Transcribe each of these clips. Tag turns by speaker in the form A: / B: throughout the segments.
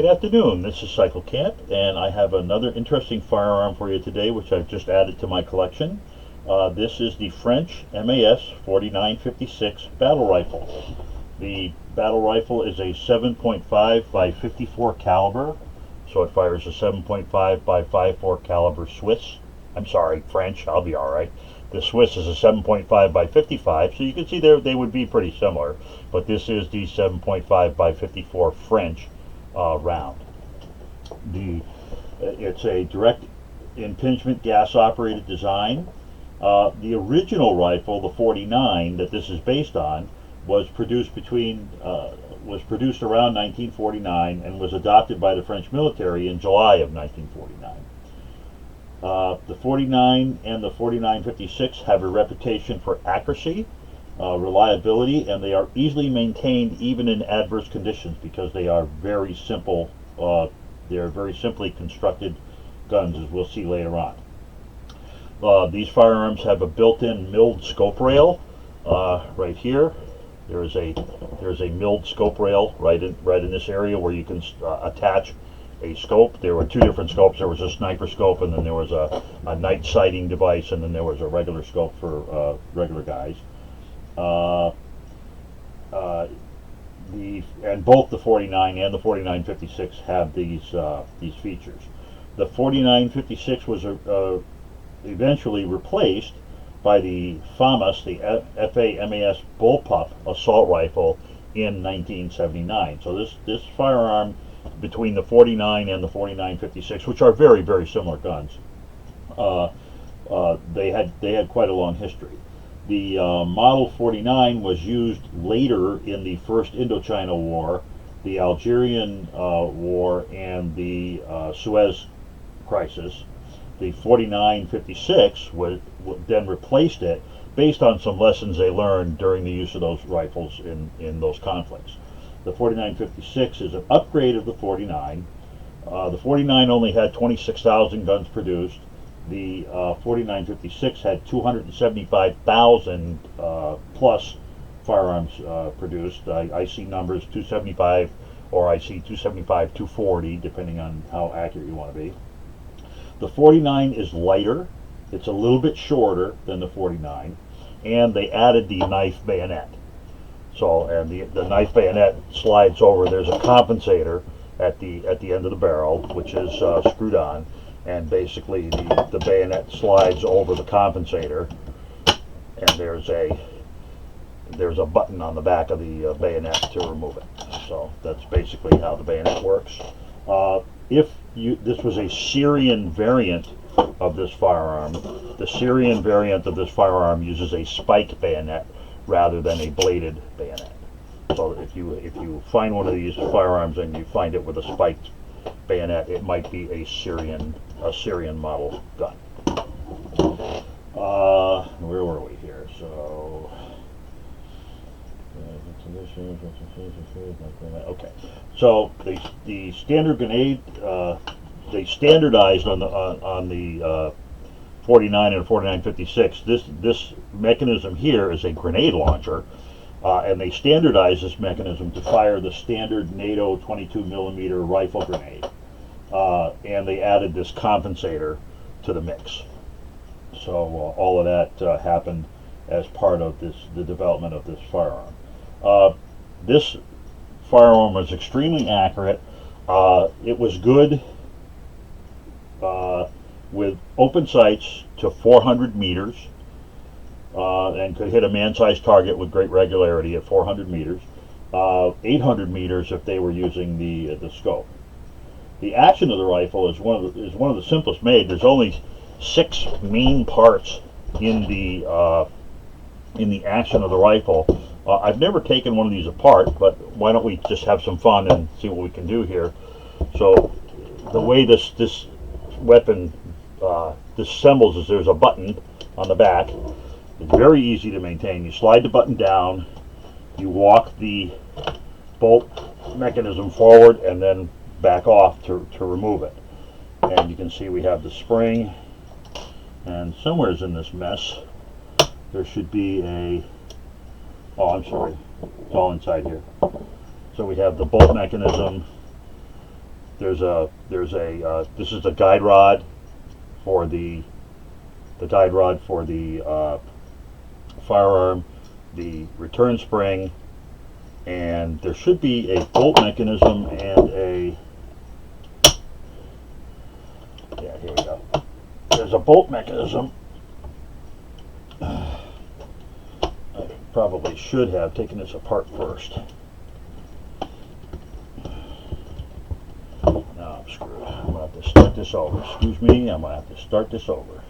A: Good afternoon, this is CycleCamp, and I have another interesting firearm for you today, which I've just added to my collection. This is the French MAS 4956 battle rifle. The battle rifle is a 7.5 by 54 caliber, so it fires a 7.5 by 54 caliber Swiss. I'm sorry, French, I'll be alright. The Swiss is a 7.5 by 55, so you can see they would be pretty similar, but this is the 7.5 by 54 French round. It's a direct impingement gas operated design. The original rifle, the 49 that this is based on, was produced around 1949 and was adopted by the French military in July of 1949. The 49 and the 4956 have a reputation for accuracy, reliability, and they are easily maintained even in adverse conditions because they are very simple. They are very simply constructed guns, as we'll see later on. These firearms have a built-in milled scope rail right here. There's a milled scope rail right in this area where you can attach a scope. There were two different scopes. There was a sniper scope, and then there was a night sighting device, and then there was a regular scope for regular guys. And both the 49 and the 4956 have these features. The 4956 was eventually replaced by the FAMAS, the FAMAS bullpup assault rifle in 1979. So this firearm, between the 49 and the 4956, which are very, very similar guns, they had quite a long history. The Model 49 was used later in the First Indochina War, the Algerian War, and the Suez Crisis. The 4956 then replaced it based on some lessons they learned during the use of those rifles in those conflicts. The 4956 is an upgrade of the 49. The 49 only had 26,000 guns produced. The 4956 had 275,000 plus firearms produced. I see numbers 275, or I see 275, 240, depending on how accurate you want to be. The 49 is lighter. It's a little bit shorter than the 49, and they added the knife bayonet. So, and the knife bayonet slides over. There's a compensator at the end of the barrel, which is screwed on, and basically the bayonet slides over the compensator, and there's a button on the back of the bayonet to remove it. So that's basically how the bayonet works. This was a Syrian variant of this firearm. The Syrian variant of this firearm uses a spike bayonet rather than a bladed bayonet. So if you find one of these firearms and you find it with a spiked bayonet, it might be a Syrian model gun. Where were we here? So okay. So the standard grenade, they standardized on the 49 and 4956. This mechanism here is a grenade launcher, and they standardized this mechanism to fire the standard NATO 22 millimeter rifle grenade, and they added this compensator to the mix. So all of that happened as part of the development of this firearm. This firearm was extremely accurate. It was good with open sights to 400 meters, and could hit a man-sized target with great regularity at 400 meters, 800 meters if they were using the scope. The action of the rifle is one of the simplest made. There's only 6 main parts in the action of the rifle. I've never taken one of these apart, but why don't we just have some fun and see what we can do here. So the way this weapon disassembles is there's a button on the back. It's very easy to maintain. You slide the button down, you walk the bolt mechanism forward and then back off to remove it. And you can see we have the spring, and somewhere in this mess there should be a, oh, I'm sorry, it's all inside here. So we have the bolt mechanism, this is the guide rod for the firearm, the return spring, and there should be a bolt mechanism and a, yeah, here we go. There's a bolt mechanism. I probably should have taken this apart first. Now I'm screwed. I'm going to have to start this over. Excuse me, I'm going to have to start this over.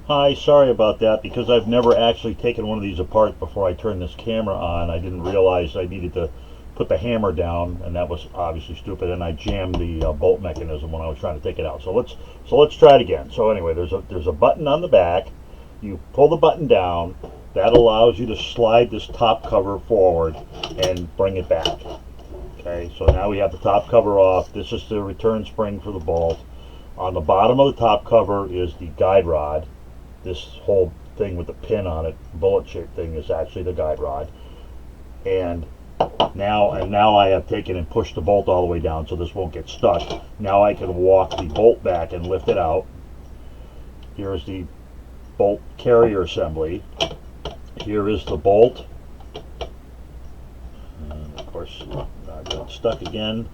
A: Hi, sorry about that. Because I've never actually taken one of these apart before I turned this camera on, I didn't realize I needed to put the hammer down, and that was obviously stupid, and I jammed the bolt mechanism when I was trying to take it out. So let's try it again. So anyway, there's a button on the back. You pull the button down. That allows you to slide this top cover forward and bring it back. Okay, so now we have the top cover off. This is the return spring for the bolt. On the bottom of the top cover is the guide rod. This whole thing with the pin on it, bullet-shaped thing, is actually the guide rod. And now I have taken and pushed the bolt all the way down so this won't get stuck. Now I can walk the bolt back and lift it out. Here's the bolt carrier assembly. Here is the bolt. And of course, I got stuck again.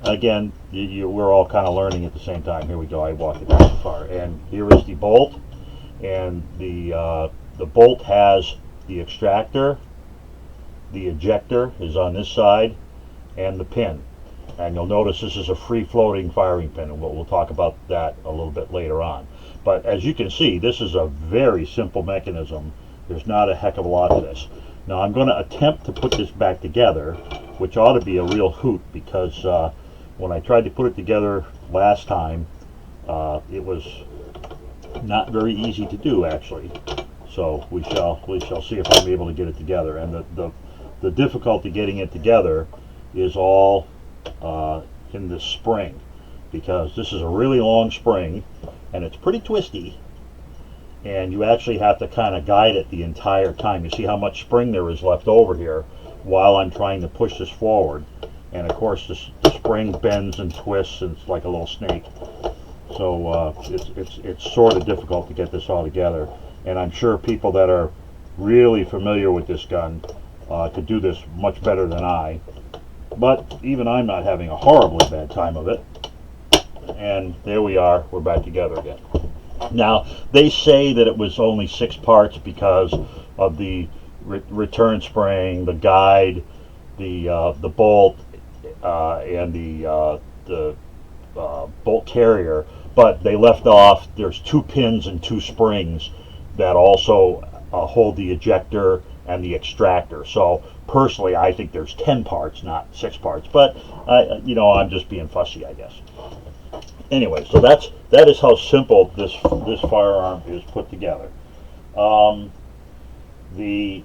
A: Again, we're all kind of learning at the same time. Here we go. I walked it down too far. And here is the bolt. And the bolt has the extractor. The ejector is on this side, and the pin. And you'll notice this is a free-floating firing pin, and we'll talk about that a little bit later on. But as you can see, this is a very simple mechanism. There's not a heck of a lot to this. Now I'm going to attempt to put this back together, which ought to be a real hoot, because when I tried to put it together last time, it was not very easy to do, actually. So we shall see if I'm able to get it together. And the difficulty getting it together is all in this spring, because this is a really long spring and it's pretty twisty, and you actually have to kind of guide it the entire time. You see how much spring there is left over here while I'm trying to push this forward, and of course the spring bends and twists, and it's like a little snake. So it's sort of difficult to get this all together, and I'm sure people that are really familiar with this gun could do this much better than I, but even I'm not having a horribly bad time of it. And there we are, we're back together again. Now they say that it was only 6 parts because of the return spring, the guide, the bolt, and the bolt carrier, but they left off, there's 2 pins and 2 springs that also hold the ejector and the extractor. So personally I think there's 10 parts, not 6 parts, but I'm just being fussy, I guess. Anyway, so that is how simple this firearm is put together. So we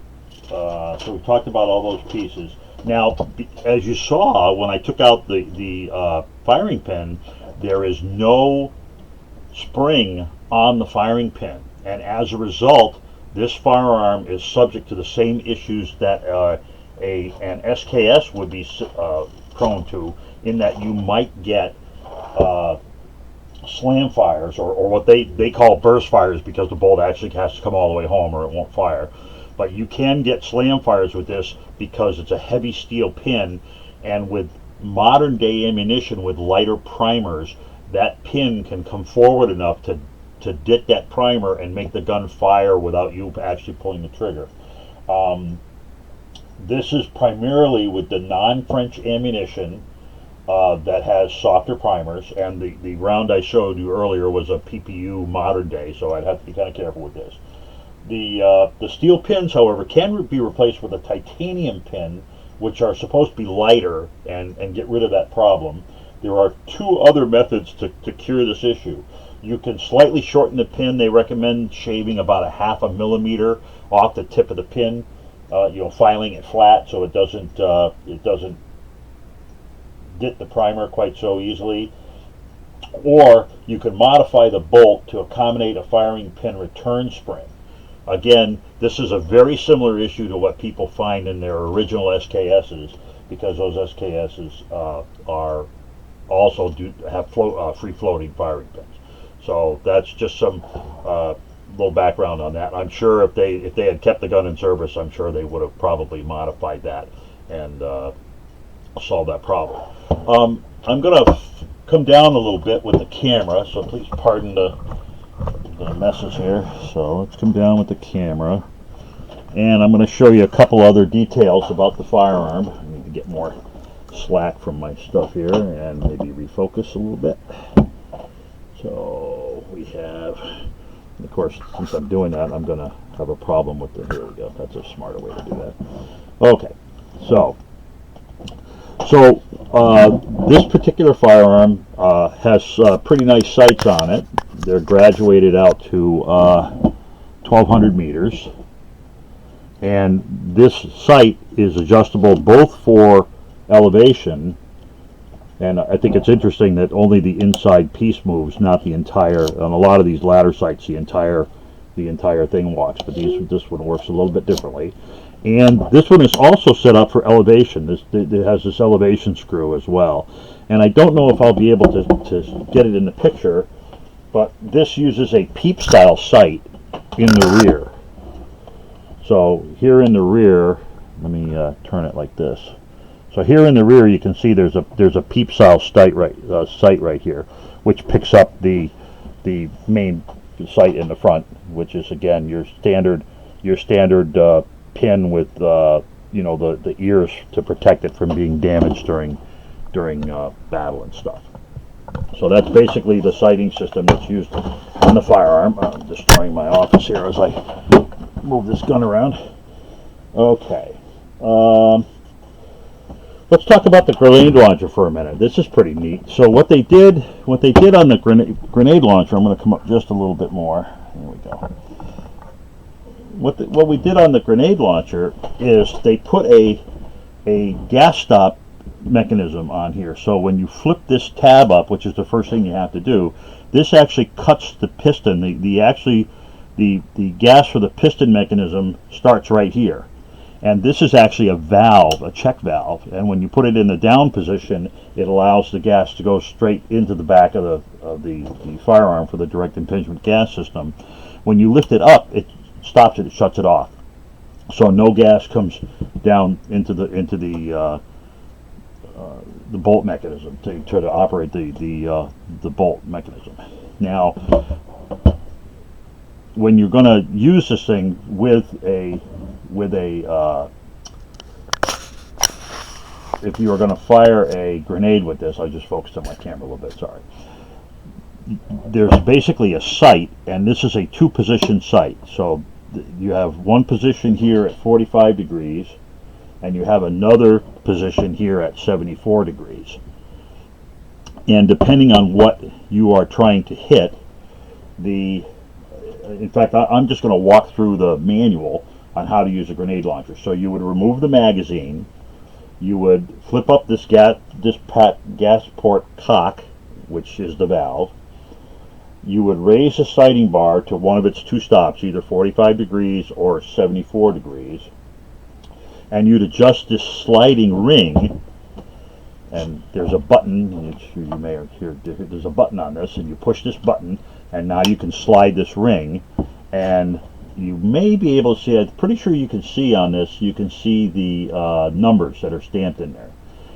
A: talked about all those pieces. Now, as you saw when I took out the firing pin, there is no spring on the firing pin, and as a result, this firearm is subject to the same issues that an SKS would be prone to, in that you might get slam fires, or what they call burst fires, because the bolt actually has to come all the way home or it won't fire. But you can get slam fires with this because it's a heavy steel pin, and with modern day ammunition with lighter primers, that pin can come forward enough to dip that primer and make the gun fire without you actually pulling the trigger. This is primarily with the non-French ammunition that has softer primers, and the round I showed you earlier was a PPU modern day, so I'd have to be kind of careful with this. The steel pins, however, can be replaced with a titanium pin, which are supposed to be lighter and get rid of that problem. There are 2 other methods to cure this issue. You can slightly shorten the pin. They recommend shaving about a 1/2 millimeter off the tip of the pin, filing it flat so it doesn't get the primer quite so easily. Or you can modify the bolt to accommodate a firing pin return spring. again, this is a very similar issue to what people find in their original SKSs, because those SKSs are also have free floating firing pins. So that's just some little background on that. I'm sure if they had kept the gun in service, I'm sure they would have probably modified that and solved that problem. I'm going to come down a little bit with the camera, so please pardon the messes here. So let's come down with the camera, and I'm going to show you a couple other details about the firearm. I need to get more slack from my stuff here and maybe refocus a little bit. So we have, and of course, since I'm doing that, I'm going to have a problem with the, here we go, that's a smarter way to do that. Okay, so this particular firearm has pretty nice sights on it. They're graduated out to 1,200 meters, and this sight is adjustable both for elevation, and I think it's interesting that only the inside piece moves, not the entire. On a lot of these ladder sights, the entire thing walks, but this one works a little bit differently. And this one is also set up for elevation. It has this elevation screw as well. And I don't know if I'll be able to get it in the picture, but this uses a peep style sight in the rear. So here in the rear, let me turn it like this. So here in the rear, you can see there's a peep style sight right here, which picks up the main sight in the front, which is again your standard pin with you know, the ears to protect it from being damaged during battle and stuff. So that's basically the sighting system that's used on the firearm. I'm destroying my office here as I move this gun around. Okay. Let's talk about the grenade launcher for a minute. This is pretty neat. So what they did on the grenade launcher, I'm going to come up just a little bit more. Here we go. What we did on the grenade launcher is they put a gas stop mechanism on here. So when you flip this tab up, which is the first thing you have to do, this actually cuts the piston. The gas for the piston mechanism starts right here. And this is actually a valve, a check valve, and when you put it in the down position, it allows the gas to go straight into the back of the firearm for the direct impingement gas system. When you lift it up, it stops it, it shuts it off. So no gas comes down into the bolt mechanism to operate the bolt mechanism. Now, when you're going to use this thing if you are going to fire a grenade with this, I just focused on my camera a little bit, sorry. There's basically a sight, and this is a two-position sight. So you have one position here at 45 degrees, and you have another position here at 74 degrees. And depending on what you are trying to hit, in fact, I'm just going to walk through the manual on how to use a grenade launcher. So you would remove the magazine, you would flip up this gas port cock, which is the valve. You would raise the sighting bar to one of its two stops, either 45 degrees or 74 degrees, and you'd adjust this sliding ring. And there's a button, you may hear, there's a button on this, and you push this button, and now you can slide this ring, and you may be able to see, I'm pretty sure you can see on this, you can see the numbers that are stamped in there.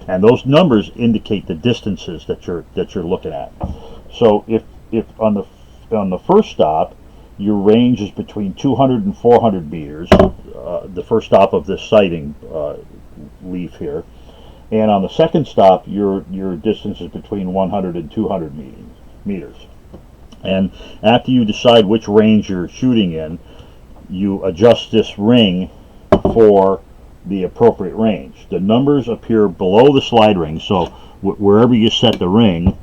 A: And those numbers indicate the distances that you're looking at. So if on the first stop, your range is between 200 and 400 meters, the first stop of this sighting leaf here. And on the second stop, your distance is between 100 and 200 meters. And after you decide which range you're shooting in, you adjust this ring for the appropriate range. The numbers appear below the slide ring, so wherever you set the ring,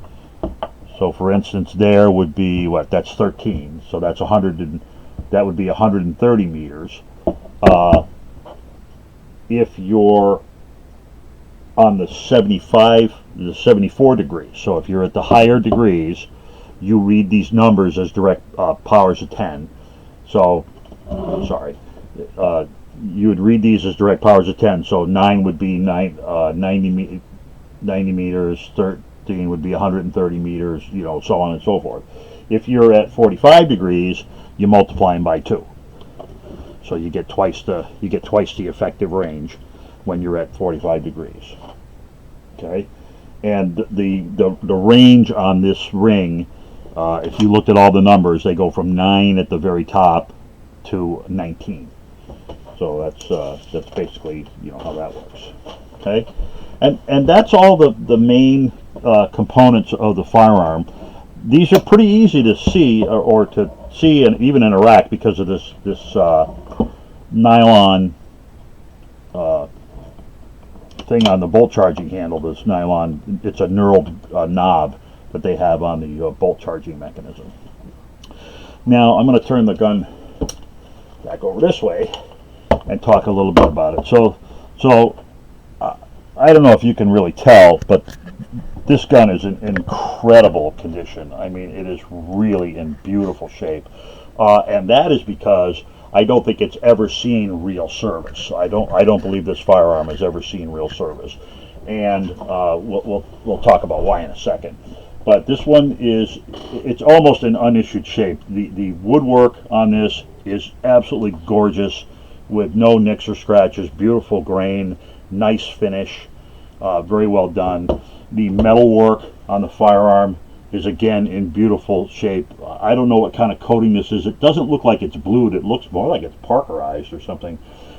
A: so for instance there would be, that's 13, so that's 100, that would be 130 meters. If you're on the 74 degrees, so if you're at the higher degrees, you read these numbers as direct powers of 10. So sorry, you would read these as direct powers of 10. So 9 would be 90 meters, 13 would be 130 meters, you know, so on and so forth. If you're at 45 degrees, you multiply them by 2. So you get twice the effective range when you're at 45 degrees. Okay, and the range on this ring, if you looked at all the numbers, they go from 9 at the very top to 19. So that's basically, you know, how that works. Okay, and that's all the main components of the firearm. These are pretty easy to see or to see and even interact because of this nylon thing on the bolt charging handle. This nylon, it's a knurled knob that they have on the bolt charging mechanism. Now I'm going to turn the gun back over this way and talk a little bit about it. So I don't know if you can really tell, but this gun is in incredible condition. I mean, it is really in beautiful shape, and that is because I don't think it's ever seen real service. I don't believe this firearm has ever seen real service, and we'll talk about why in a second. But this one it's almost in unissued shape. The woodwork on this is absolutely gorgeous, with no nicks or scratches, beautiful grain, nice finish, very well done. The metal work on the firearm is again in beautiful shape. I don't know what kind of coating this is. It doesn't look like it's blued. It looks more like it's parkerized or something,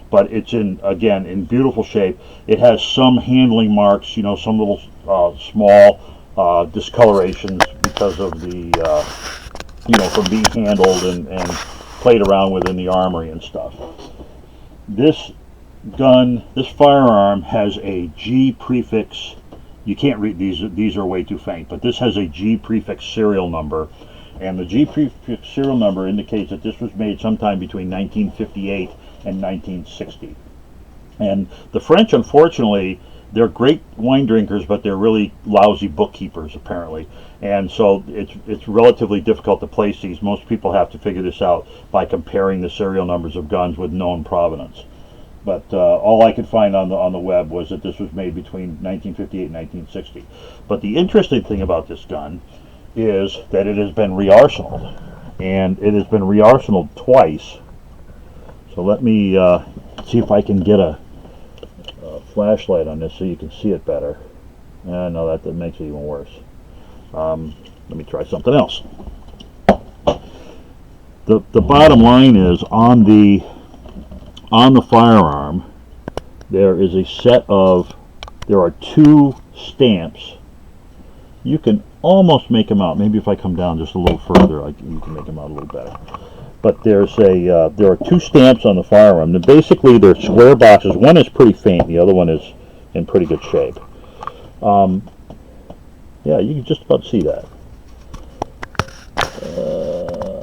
A: but it's again in beautiful shape. It has some handling marks, you know, some little small discolorations because of the you know, from being handled and played around with in the armory and stuff. This firearm has a G prefix. You can't read these are way too faint, but this has a G prefix serial number, and the G prefix serial number indicates that this was made sometime between 1958 and 1960. And the French, unfortunately, they're great wine drinkers, but they're really lousy bookkeepers apparently, and so it's relatively difficult to place these. Most people have to figure this out by comparing the serial numbers of guns with known provenance. But all I could find on the web was that this was made between 1958 and 1960. But the interesting thing about this gun is that it has been re-arsenaled, and it has been re-arsenaled twice. So let me see if I can get a flashlight on this so you can see it better. No, that makes it even worse. Let me try something else. The bottom line is on the firearm, there are 2 stamps. You can almost make them out. Maybe if I come down just a little further, you can make them out a little better. But there are 2 stamps on the firearm. And basically, they're square boxes. One is pretty faint. The other one is in pretty good shape. Yeah, you can just about see that.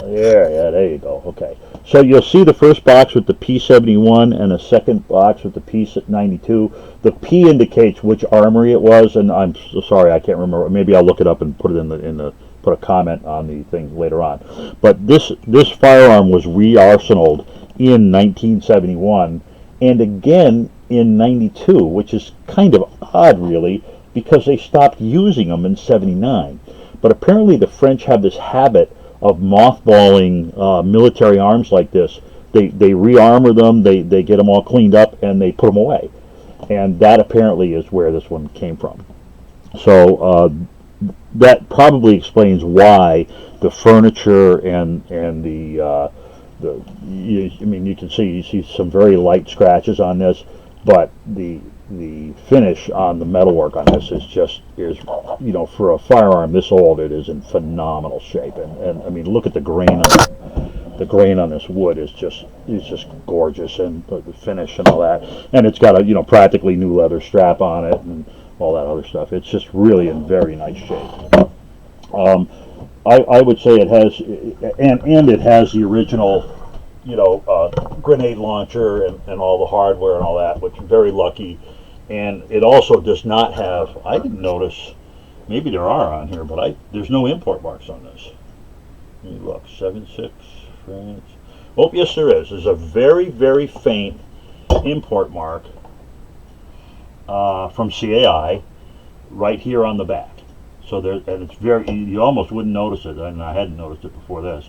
A: There you go. Okay. So you'll see the first box with the P71 and the second box with the P92. The P indicates which armory it was, and I'm so sorry I can't remember. Maybe I'll look it up and put it put a comment on the thing later on. But this firearm was re-arsenaled in 1971 and again in 92, which is kind of odd really, because they stopped using them in 79. But apparently the French have this habit of mothballing military arms like this. They re-armor them, they get them all cleaned up, and they put them away. And that apparently is where this one came from. So that probably explains why the furniture and the you can see some very light scratches on this, but the finish on the metalwork on this is you know, for a firearm this old, it is in phenomenal shape. And I mean, look at the grain on this wood is just gorgeous, and the finish and all that. And it's got a, you know, practically new leather strap on it and all that other stuff. It's just really in very nice shape. I would say it has, and it has the original, you know, grenade launcher and all the hardware and all that, which is very lucky. And it also does not have, I didn't notice, maybe there are on here, but there's no import marks on this. Let me look, 7.6 France. Oh, yes, there is. There's a very, very faint import mark from CAI right here on the back. So there, and it's very, you almost wouldn't notice it, and I hadn't noticed it before this,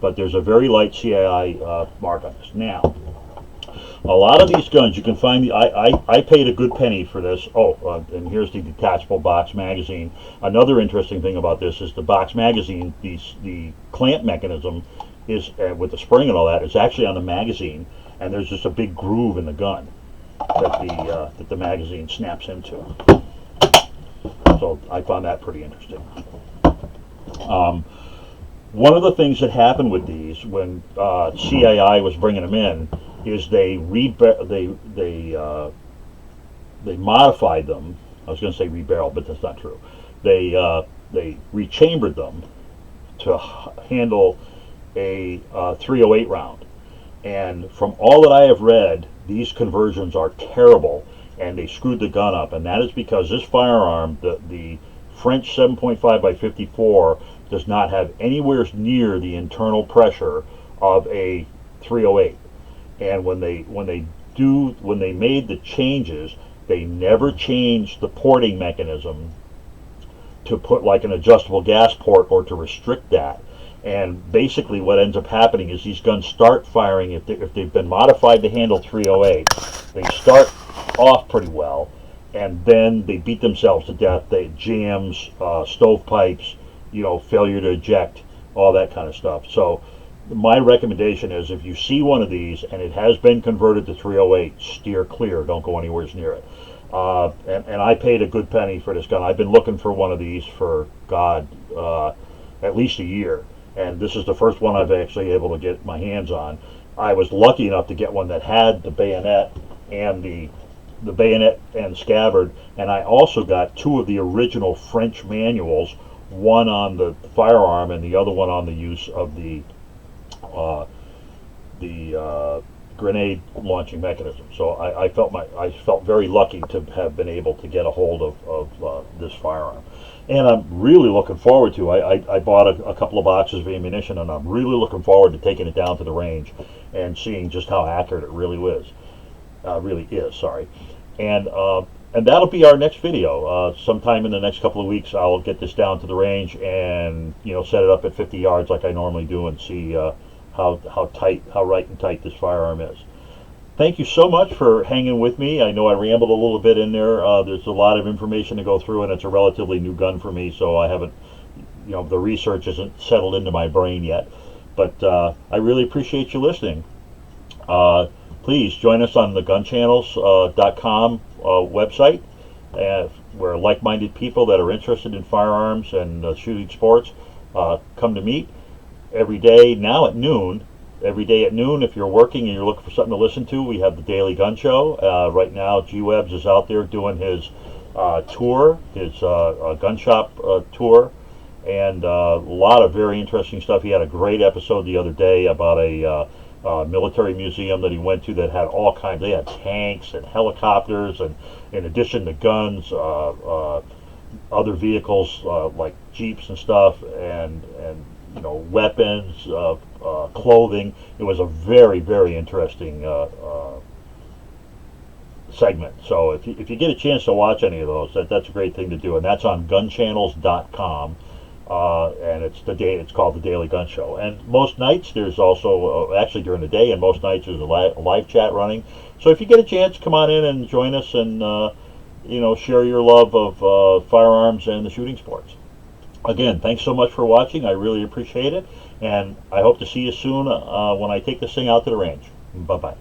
A: but there's a very light CAI mark on this. Now, a lot of these guns you can find. I paid a good penny for this. Oh, and here's the detachable box magazine. Another interesting thing about this is the box magazine. The clamp mechanism is with the spring and all that is actually on the magazine, and there's just a big groove in the gun that the magazine snaps into. So I found that pretty interesting. One of the things that happened with these when CAI was bringing them in is they modified them. I was going to say rebarreled, but that's not true. They rechambered them to handle a 308 round. And from all that I have read, these conversions are terrible, and they screwed the gun up. And that is because this firearm, the French 7.5 by 54, does not have anywhere near the internal pressure of a 308. And when they made the changes, they never changed the porting mechanism to put like an adjustable gas port or to restrict that. And basically what ends up happening is these guns start firing, if they've been modified to handle 308, they start off pretty well, and then they beat themselves to death. They jams, stovepipes, failure to eject, all that kind of stuff. So my recommendation is if you see one of these and it has been converted to 308, steer clear. Don't go anywhere near it. And I paid a good penny for this gun. I've been looking for one of these for, God, at least a year. And this is the first one I've actually able to get my hands on. I was lucky enough to get one that had the bayonet and the bayonet and scabbard, and I also got two of the original French manuals, one on the firearm and the other one on the use of the grenade launching mechanism. So I felt very lucky to have been able to get a hold of this firearm. And I'm really looking forward to, I bought a couple of boxes of ammunition, and I'm really looking forward to taking it down to the range and seeing just how accurate it really is. Sorry. And that'll be our next video. Sometime in the next couple of weeks, I'll get this down to the range and set it up at 50 yards like I normally do, and see how right and tight this firearm is. Thank you so much for hanging with me. I know I rambled a little bit in there. There's a lot of information to go through, and it's a relatively new gun for me, so I haven't, the research isn't settled into my brain yet. But I really appreciate you listening. Please join us on the gunchannels.com website, where like-minded people that are interested in firearms and shooting sports come to meet every day now at noon. Every day at noon, if you're working and you're looking for something to listen to, we have the Daily Gun Show. Right now, G-Webs is out there doing his tour, his gun shop tour, and a lot of very interesting stuff. He had a great episode the other day about a military museum that he went to that had all kinds. They had tanks and helicopters, and in addition to guns, other vehicles like Jeeps and stuff, and weapons, clothing. It was a very, very interesting segment. So if you get a chance to watch any of those, that's a great thing to do, and that's on gunchannels.com. And it's called the Daily Gun Show. And most nights there's also actually during the day, and most nights there's a live chat running. So if you get a chance, come on in and join us, and share your love of firearms and the shooting sports. Again, thanks so much for watching. I really appreciate it, and I hope to see you soon when I take this thing out to the range. Bye-bye.